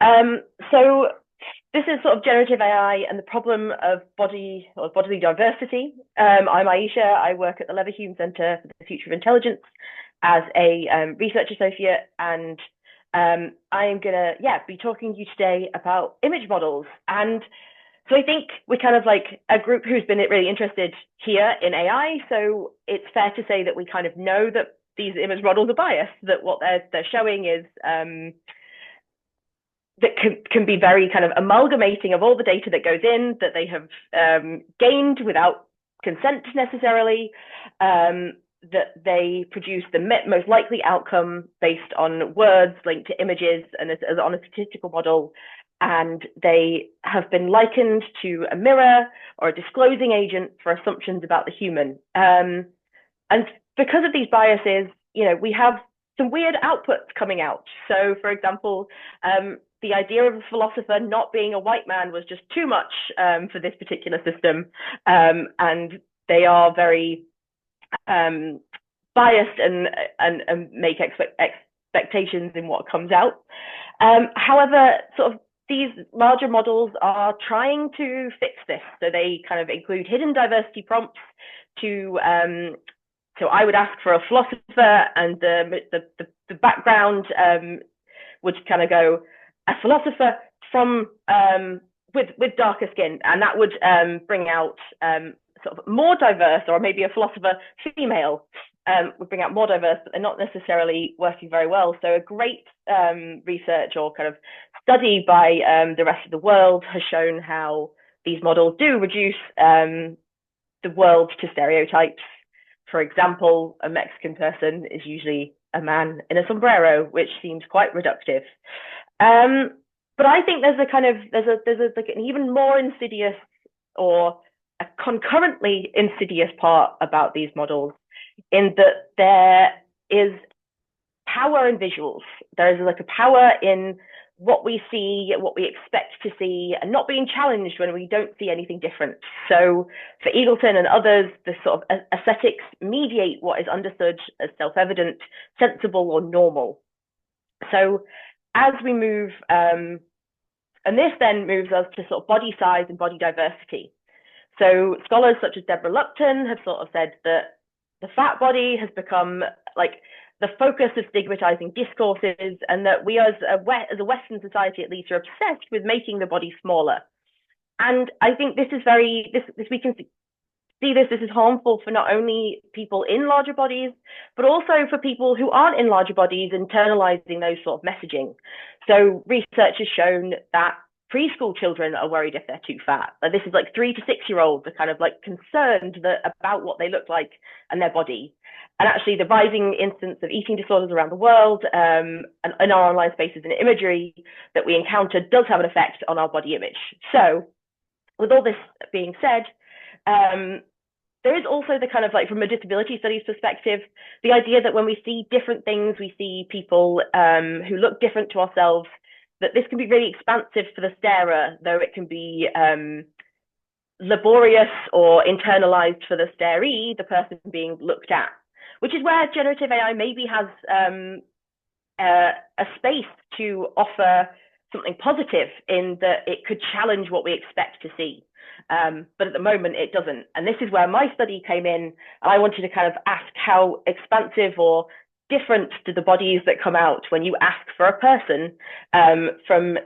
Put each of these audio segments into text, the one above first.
So this is sort of generative AI and the problem of bodily diversity. I'm Aisha. I work at the Leverhulme Centre for the Future of Intelligence as a research associate, and I'm gonna be talking to you today about image models. And so I think we're kind of like a group who's been really interested here in AI. So it's fair to say that we kind of know that these image models are biased, that what they're showing is that can be very kind of amalgamating of all the data that goes in that they have gained without consent necessarily, that they produce the most likely outcome based on words linked to images and as on a statistical model. And they have been likened to a mirror or a disclosing agent for assumptions about the human. And because of these biases, we have some weird outputs coming out. So, for example, the idea of a philosopher not being a white man was just too much for this particular system. And they are very biased and make expectations in what comes out. However, sort of these larger models are trying to fix this. So they kind of include hidden diversity prompts to so I would ask for a philosopher, and the background would kind of go a philosopher from with darker skin, and that would bring out sort of more diverse, or maybe a philosopher female would bring out more diverse, but they're not necessarily working very well. So a great research or kind of study by the rest of the world has shown how these models do reduce the world to stereotypes. For example, a Mexican person is usually a man in a sombrero, which seems quite reductive. But I think there's like an even more insidious or a concurrently insidious part about these models, in that there is power in visuals. There is like a power in what we see, what we expect to see, and not being challenged when we don't see anything different. So for Eagleton and others, the sort of aesthetics mediate what is understood as self-evident, sensible, or normal. So as we move, and this then moves us to sort of body size and body diversity. So scholars such as Deborah Lupton have sort of said that the fat body has become like the focus of stigmatizing discourses, and that we as a Western society at least are obsessed with making the body smaller. And I think this is this we can see this is harmful for not only people in larger bodies, but also for people who aren't in larger bodies internalizing those sort of messaging. So research has shown that preschool children are worried if they're too fat. This is like 3 to 6-year-olds are kind of like concerned about what they look like and their body. And actually the rising incidence of eating disorders around the world and in our online spaces and imagery that we encounter does have an effect on our body image. So with all this being said, there is also the kind of like, from a disability studies perspective, the idea that when we see different things, we see people who look different to ourselves, that this can be really expansive for the starer, though it can be laborious or internalized for the staree, the person being looked at, which is where generative AI maybe has a space to offer something positive, in that it could challenge what we expect to see. But at the moment it doesn't. And this is where my study came in. I wanted to kind of ask how expansive or different do the bodies that come out when you ask for a person from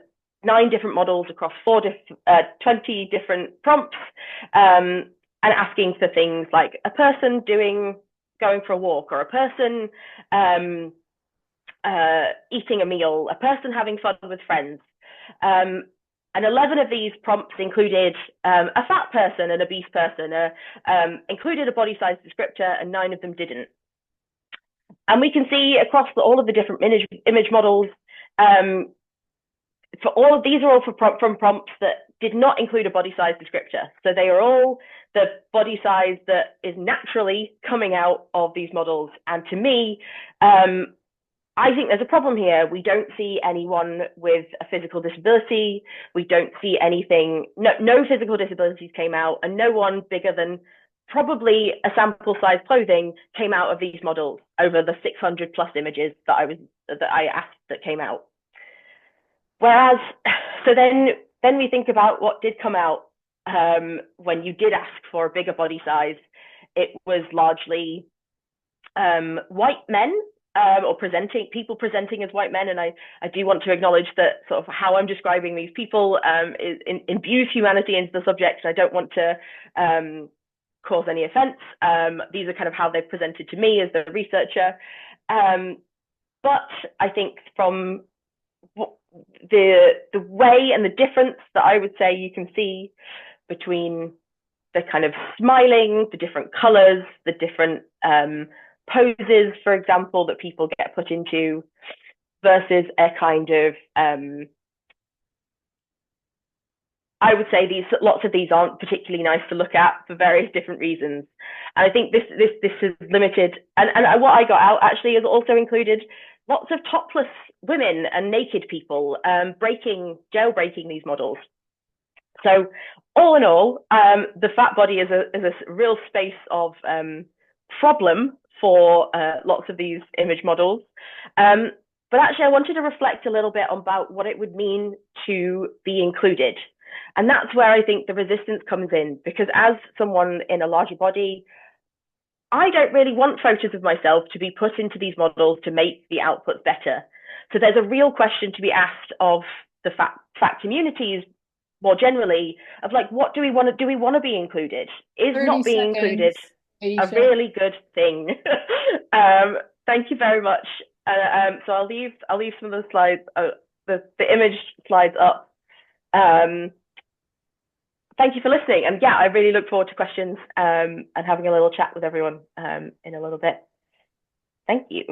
9 different models across 20 different prompts, and asking for things like a person going for a walk, or a person eating a meal, a person having fun with friends. And 11 of these prompts included a fat person, an obese person, included a body size descriptor, and 9 of them didn't. And we can see across all of the different image models, for all of these are all from prompts that did not include a body size descriptor. So they are all the body size that is naturally coming out of these models. And to me, I think there's a problem here. We don't see anyone with a physical disability. We don't see anything, no physical disabilities came out, and no one bigger than probably a sample size clothing came out of these models over the 600 plus images that I asked that came out. Whereas, so then we think about what did come out when you did ask for a bigger body size. It was largely white men or people presenting as white men. And I do want to acknowledge that sort of how I'm describing these people imbues humanity into the subject. And I don't want to cause any offense. These are kind of how they've presented to me as the researcher. But I think from the way and the difference that I would say you can see between the kind of smiling, the different colors, the different poses, for example, that people get put into, versus a kind of I would say lots of these aren't particularly nice to look at for various different reasons. And I think this is limited. And what I got out actually is also included lots of topless women and naked people jailbreaking these models. So all in all, the fat body is a real space of problem for lots of these image models. But actually, I wanted to reflect a little bit about what it would mean to be included. And that's where I think the resistance comes in, because as someone in a larger body, I don't really want photos of myself to be put into these models to make the outputs better. So there's a real question to be asked of the fat communities more generally, of like, what do we want to do? We want to be included. Is not being included a really good thing? Thank you very much. So I'll leave some of the slides, the image slides up. Thank you for listening. And yeah, I really look forward to questions and having a little chat with everyone in a little bit. Thank you.